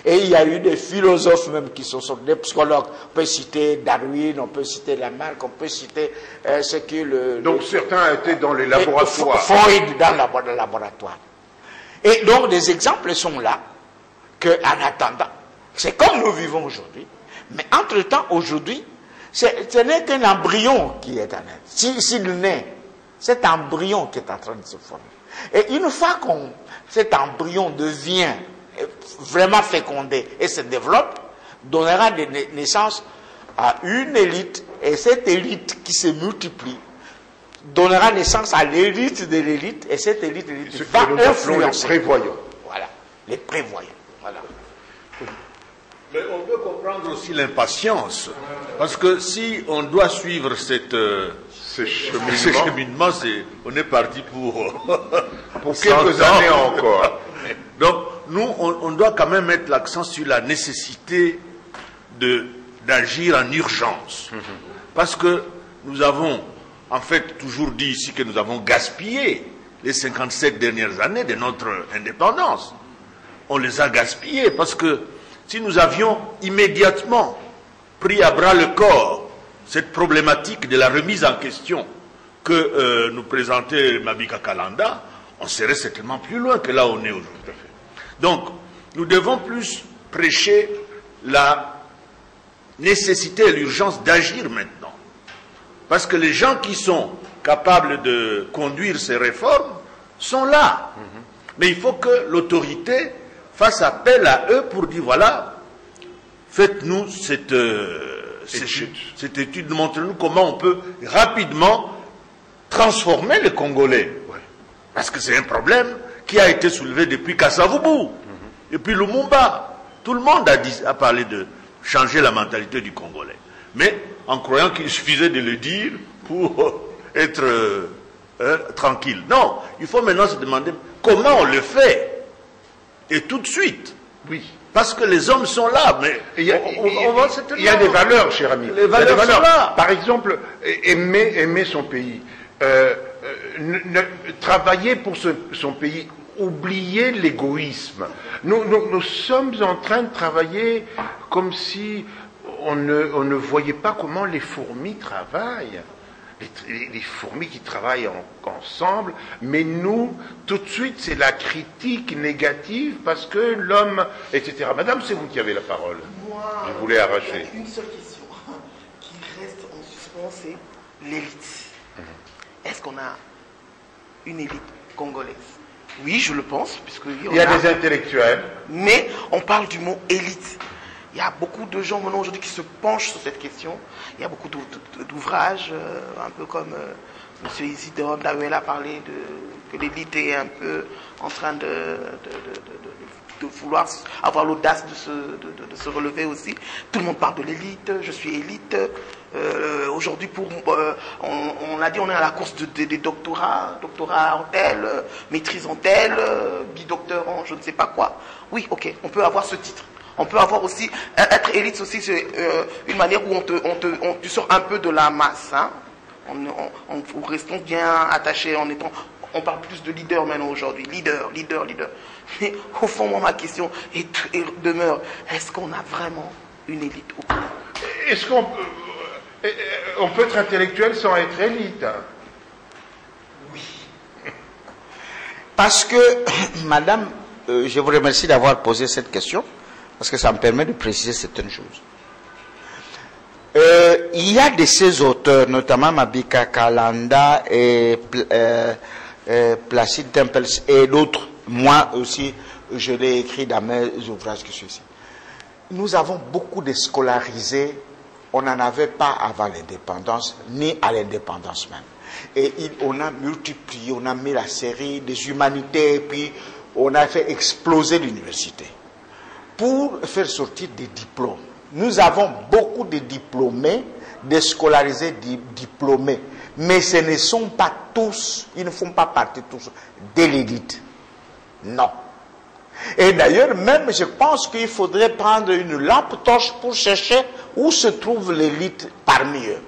Et il y a eu des philosophes même qui sont des psychologues. On peut citer Darwin, on peut citer Lamarck, on peut citer ce qui Donc certains étaient dans les laboratoires. Freud dans le laboratoire. Et donc des exemples sont là, qu'en attendant, c'est comme nous vivons aujourd'hui, mais entre-temps, aujourd'hui, ce n'est qu'un embryon qui est en train. S'il naît, cet embryon qui est en train de se former. Et une fois que cet embryon devient vraiment fécondé et se développe, donnera naissance à une élite, et cette élite qui se multiplie donnera naissance à l'élite de l'élite, et cette élite de l'élite va influencer. Les prévoyants. Voilà, les prévoyants. Voilà. Mais on peut comprendre aussi l'impatience, parce que si on doit suivre ce cheminement, on est parti pour quelques années encore. Donc, nous, on doit quand même mettre l'accent sur la nécessité d'agir en urgence. Parce que nous avons, en fait, toujours dit ici que nous avons gaspillé les 57 dernières années de notre indépendance. On les a gaspillées parce que si nous avions immédiatement pris à bras le corps cette problématique de la remise en question que nous présentait Mabika Kalanda, on serait certainement plus loin que là où on est aujourd'hui. Donc, nous devons plus prêcher la nécessité et l'urgence d'agir maintenant. Parce que les gens qui sont capables de conduire ces réformes sont là. Mais il faut que l'autorité fasse appel à eux pour dire, voilà, faites-nous cette étude, montrez-nous comment on peut rapidement transformer les Congolais. Parce que c'est un problème qui a été soulevé depuis Kasavubu, depuis Lumumba. Tout le monde a parlé de changer la mentalité du Congolais. Mais en croyant qu'il suffisait de le dire pour être tranquille. Non, il faut maintenant se demander comment on le fait. Et tout de suite. Oui. Parce que les hommes sont là, mais il y a des valeurs, cher ami. Les valeurs sont là. Par exemple, aimer son pays. Travailler pour son pays, oublier l'égoïsme. Nous sommes en train de travailler comme si on ne voyait pas comment les fourmis travaillent. Les fourmis qui travaillent ensemble, mais nous, tout de suite, c'est la critique négative parce que l'homme, etc. Madame, c'est vous qui avez la parole. Moi, je voulais arracher. Une seule question qui reste en suspens, c'est l'élite. Est-ce qu'on a une élite congolaise? Oui, je le pense, puisqu'il y a des intellectuels. Mais on parle du mot élite. Il y a beaucoup de gens maintenant aujourd'hui qui se penchent sur cette question. Il y a beaucoup d'ouvrages, un peu comme M. Isidore Ndawela a parlé que l'élite est un peu en train de vouloir avoir l'audace de se relever aussi. Tout le monde parle de l'élite, je suis élite. Aujourd'hui, on a dit on est à la course des doctorats, doctorat en tel, maîtrise en tel, bidocteur en je ne sais pas quoi. Oui, ok, on peut avoir ce titre. On peut avoir aussi, être élite aussi, c'est une manière où tu sors un peu de la masse. Hein. Restons bien attachés on parle plus de leader maintenant aujourd'hui. Leader. Mais au fond, moi, ma question demeure, est-ce qu'on a vraiment une élite ou pas? Est-ce qu'on peut être intellectuel sans être élite? Oui. Parce que, madame, je vous remercie d'avoir posé cette question, parce que ça me permet de préciser certaines choses. Il y a de ces auteurs, notamment Mabika Kalanda et Placide Tempels et d'autres, moi aussi, je l'ai écrit dans mes ouvrages que ceux-ci. Nous avons beaucoup de scolarisés, on n'en avait pas avant l'indépendance, ni à l'indépendance même. Et on a multiplié, on a mis la série des humanités, et puis on a fait exploser l'université pour faire sortir des diplômes. Nous avons beaucoup de diplômés, de scolarisés diplômés, mais ce ne sont pas tous, ils ne font pas partie tous de l'élite. Non. Et d'ailleurs, même je pense qu'il faudrait prendre une lampe torche pour chercher où se trouve l'élite parmi eux.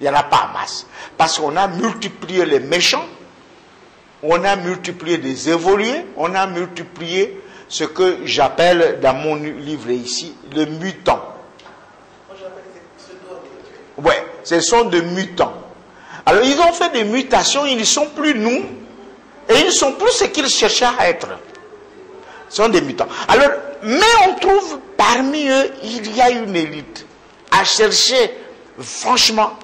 Il n'y en a pas en masse. Parce qu'on a multiplié les méchants, on a multiplié les évolués, on a multiplié ce que j'appelle dans mon livre ici, le mutant. Moi j'appelle ces pseudo-intellectuels. Ouais, ce sont des mutants. Alors ils ont fait des mutations, ils ne sont plus nous, et ils ne sont plus ce qu'ils cherchaient à être. Ce sont des mutants. Alors, mais on trouve parmi eux, il y a une élite à chercher, franchement,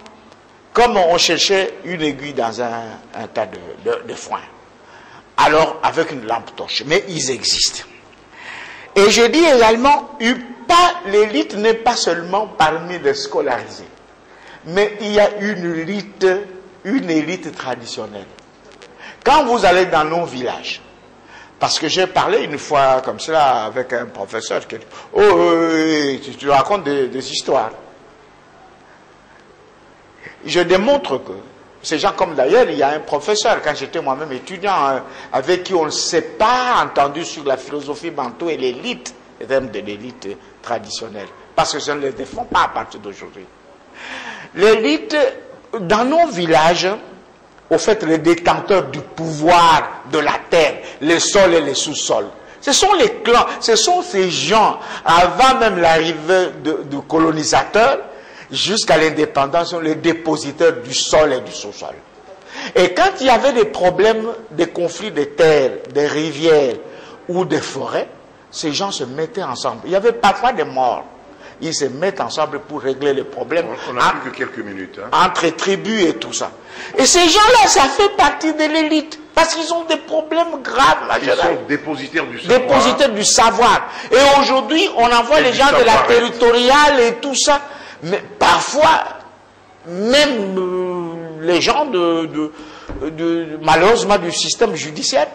comme on cherchait une aiguille dans un tas de foin. Alors, avec une lampe torche. Mais ils existent. Et je dis également, l'élite n'est pas seulement parmi les scolarisés, mais il y a une élite traditionnelle. Quand vous allez dans nos villages, parce que j'ai parlé une fois comme cela avec un professeur qui dit, tu racontes des histoires. Je démontre que ces gens, comme d'ailleurs, il y a un professeur, quand j'étais moi-même étudiant, avec qui on ne s'est pas entendu sur la philosophie bantou et l'élite, même de l'élite traditionnelle, parce que je ne les défends pas à partir d'aujourd'hui. L'élite, dans nos villages, au fait, les détenteurs du pouvoir de la terre, les sols et les sous-sols, ce sont les clans, ce sont ces gens, avant même l'arrivée du colonisateur, jusqu'à l'indépendance, sont les dépositaires du sol et du sous-sol. Et quand il y avait des problèmes, des conflits de terres, des rivières ou des forêts, ces gens se mettaient ensemble. Il y avait parfois des morts. Ils se mettent ensemble pour régler les problèmes. On n'a plus que quelques minutes. Entre tribus et tout ça. Et ces gens-là, ça fait partie de l'élite. Parce qu'ils ont des problèmes graves. Ils sont dépositaires du savoir. Dépositaires du savoir. Et aujourd'hui, on envoie les gens de la territoriale et tout ça. Mais parfois, même les gens malheureusement du système judiciaire,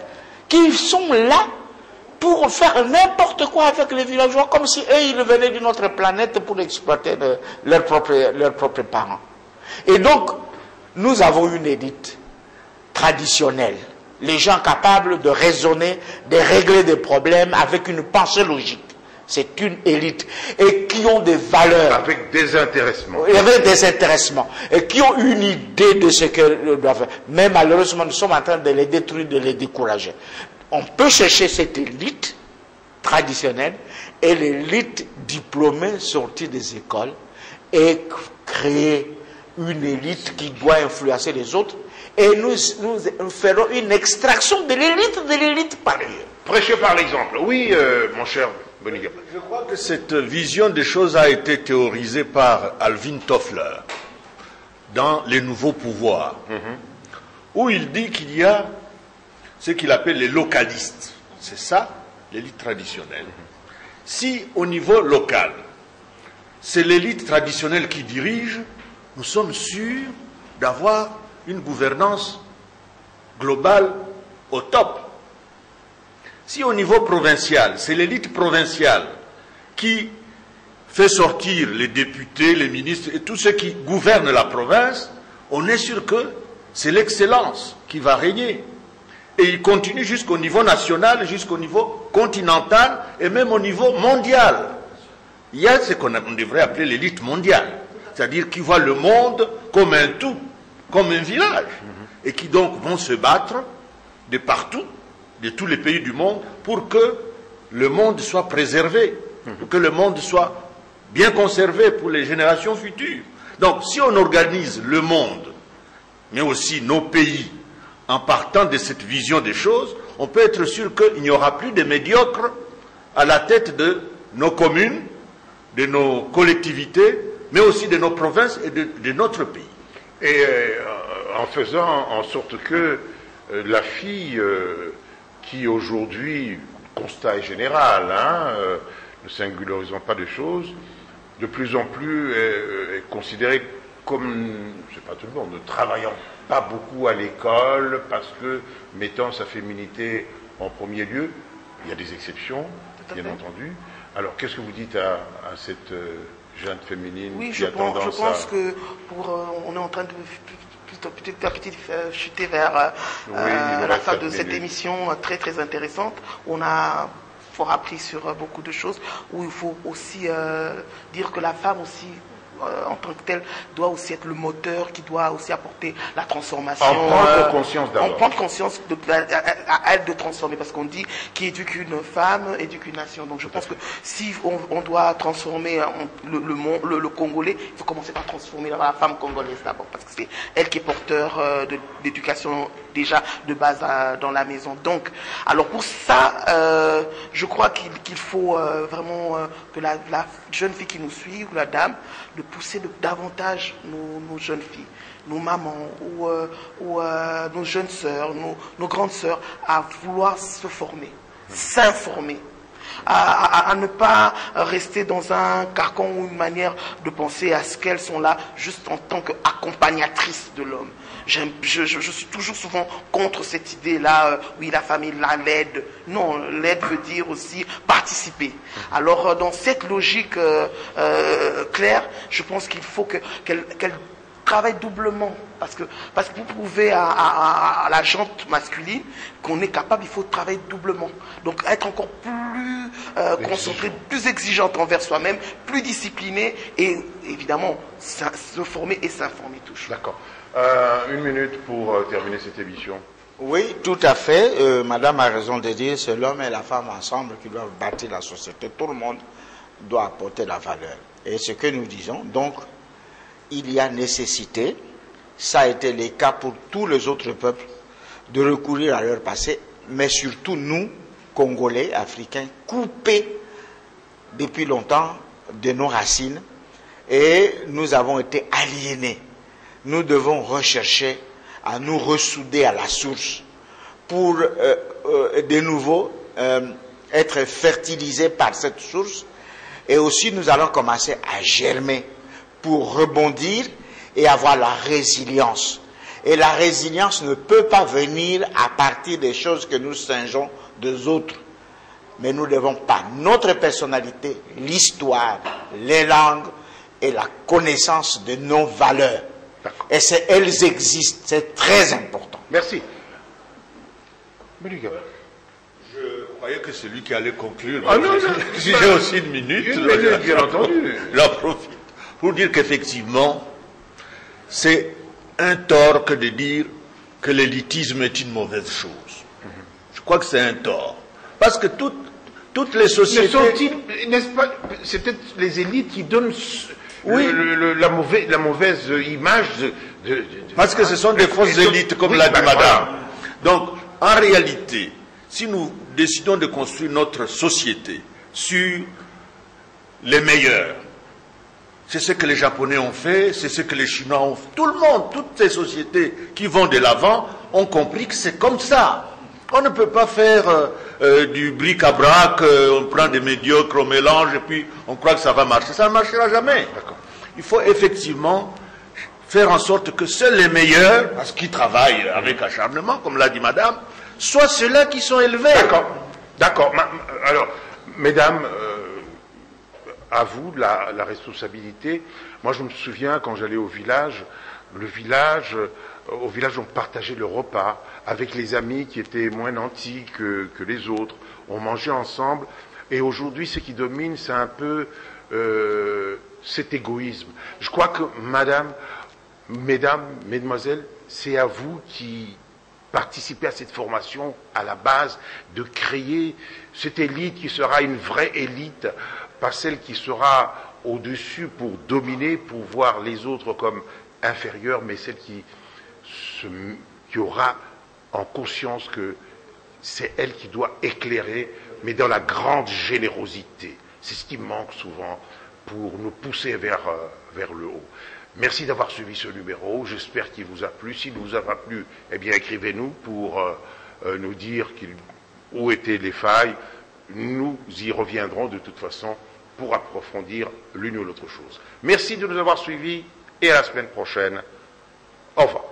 qui sont là pour faire n'importe quoi avec les villageois, comme si eux, ils venaient d'une autre planète pour exploiter leurs propres parents. Et donc, nous avons une élite traditionnelle. Les gens capables de raisonner, de régler des problèmes avec une pensée logique. C'est une élite. Et qui ont des valeurs. Avec des intéressements. Avec des intéressements. Et qui ont une idée de ce qu'elles doivent faire. Mais malheureusement, nous sommes en train de les détruire, de les décourager. On peut chercher cette élite traditionnelle et l'élite diplômée sortie des écoles et créer une élite qui doit influencer les autres. Et nous ferons une extraction de l'élite par eux. Prêchez par l'exemple. Oui, mon cher Boniga. Je crois que cette vision des choses a été théorisée par Alvin Toffler. dans les nouveaux pouvoirs, où il dit qu'il y a ce qu'il appelle les localistes. C'est ça, l'élite traditionnelle. Si au niveau local, c'est l'élite traditionnelle qui dirige, nous sommes sûrs d'avoir une gouvernance globale au top. Si au niveau provincial, c'est l'élite provinciale qui fait sortir les députés, les ministres et tous ceux qui gouvernent la province, on est sûr que c'est l'excellence qui va régner. Et il continue jusqu'au niveau national, jusqu'au niveau continental et même au niveau mondial. Il y a ce qu'on devrait appeler l'élite mondiale, c'est-à-dire qui voit le monde comme un tout, comme un village, et qui donc vont se battre de partout, de tous les pays du monde, pour que le monde soit préservé, pour que le monde soit bien conservé pour les générations futures. Donc, si on organise le monde, mais aussi nos pays, en partant de cette vision des choses, on peut être sûr qu'il n'y aura plus de médiocres à la tête de nos communes, de nos collectivités, mais aussi de nos provinces et de notre pays. Et en faisant en sorte que la fille qui aujourd'hui, constat est général, ne singularisons pas de choses, de plus en plus est considérée comme, je ne sais pas tout le monde, ne travaillant pas beaucoup à l'école parce que mettant sa féminité en premier lieu. Il y a des exceptions, bien entendu. Alors, qu'est-ce que vous dites à cette jeune féminine qui a tendance à... Oui, je pense que on est en train de petit à petit chuter vers la fin de cette émission très très intéressante. On a fort appris sur beaucoup de choses, où il faut aussi dire que la femme aussi, en tant que telle, doit aussi être le moteur qui doit aussi apporter la transformation. En prendre conscience d'abord. En prendre conscience à elle de transformer, parce qu'on dit qui éduque une femme éduque une nation. Donc je pense que si on doit transformer le Congolais, il faut commencer par transformer la femme congolaise d'abord, parce que c'est elle qui est porteur d'éducation déjà de base dans la maison. Donc, alors pour ça, je crois qu'il faut vraiment que la jeune fille qui nous suit, ou la dame, de pousser davantage nos jeunes filles, nos mamans ou nos jeunes sœurs, nos grandes sœurs, à vouloir se former, s'informer, à ne pas rester dans un carcan ou une manière de penser à ce qu'elles sont là juste en tant qu'accompagnatrices de l'homme. Je suis toujours souvent contre cette idée-là, oui, la famille, l'aide. Non, l'aide veut dire aussi participer. Alors, dans cette logique claire, je pense qu'il faut qu'elle travaille doublement. Parce que pour prouver à la gente masculine qu'on est capable, il faut travailler doublement. Donc, être encore plus concentré, plus exigeante envers soi-même, plus discipliné et évidemment se former et s'informer toujours. D'accord. Une minute pour terminer cette émission. Oui, tout à fait. Madame a raison de dire, c'est l'homme et la femme ensemble qui doivent bâtir la société. Tout le monde doit apporter la valeur. Et ce que nous disons, donc, il y a nécessité, ça a été le cas pour tous les autres peuples, de recourir à leur passé, mais surtout nous, Congolais, Africains, coupés depuis longtemps de nos racines, et nous avons été aliénés. Nous devons rechercher à nous ressouder à la source pour de nouveau être fertilisés par cette source, et aussi nous allons commencer à germer pour rebondir et avoir la résilience. Et la résilience ne peut pas venir à partir des choses que nous singeons des autres, mais nous devons par notre personnalité, l'histoire, les langues et la connaissance de nos valeurs. Et elles existent, c'est très important. Merci. Je croyais que c'est lui qui allait conclure. Ah non, si j'ai aussi une minute, bien entendu. J'en profite pour dire qu'effectivement, c'est un tort que de dire que l'élitisme est une mauvaise chose. Je crois que c'est un tort. Parce que toutes les sociétés... N'est-ce pas, c'est peut-être les élites qui donnent... Oui, la mauvaise image parce que ce sont des fausses élites, comme l'a dit madame. Donc, en réalité, si nous décidons de construire notre société sur les meilleurs, C'est ce que les Japonais ont fait, c'est ce que les Chinois ont fait. Tout le monde, toutes ces sociétés qui vont de l'avant ont compris que c'est comme ça. On ne peut pas faire du bric-à-brac, on prend des médiocres, on mélange et puis on croit que ça va marcher. Ça ne marchera jamais. Il faut effectivement faire en sorte que seuls les meilleurs, parce qu'ils travaillent avec acharnement, comme l'a dit madame, soient ceux-là qui sont élevés. D'accord. Alors, mesdames, à vous la responsabilité. Moi, je me souviens quand j'allais au village, on partageait le repas avec les amis qui étaient moins nantis que les autres. On mangeait ensemble. Et aujourd'hui, ce qui domine, c'est un peu cet égoïsme. Je crois que, mesdames, mesdemoiselles, c'est à vous qui participez à cette formation, à la base, de créer cette élite qui sera une vraie élite, pas celle qui sera au-dessus pour dominer, pour voir les autres comme inférieurs, mais celle qui aura en conscience que c'est elle qui doit éclairer, mais dans la grande générosité. C'est ce qui manque souvent pour nous pousser vers le haut. Merci d'avoir suivi ce numéro, j'espère qu'il vous a plu. S'il ne vous a pas plu, eh bien écrivez-nous pour nous dire où étaient les failles. Nous y reviendrons de toute façon pour approfondir l'une ou l'autre chose. Merci de nous avoir suivis et à la semaine prochaine. Au revoir.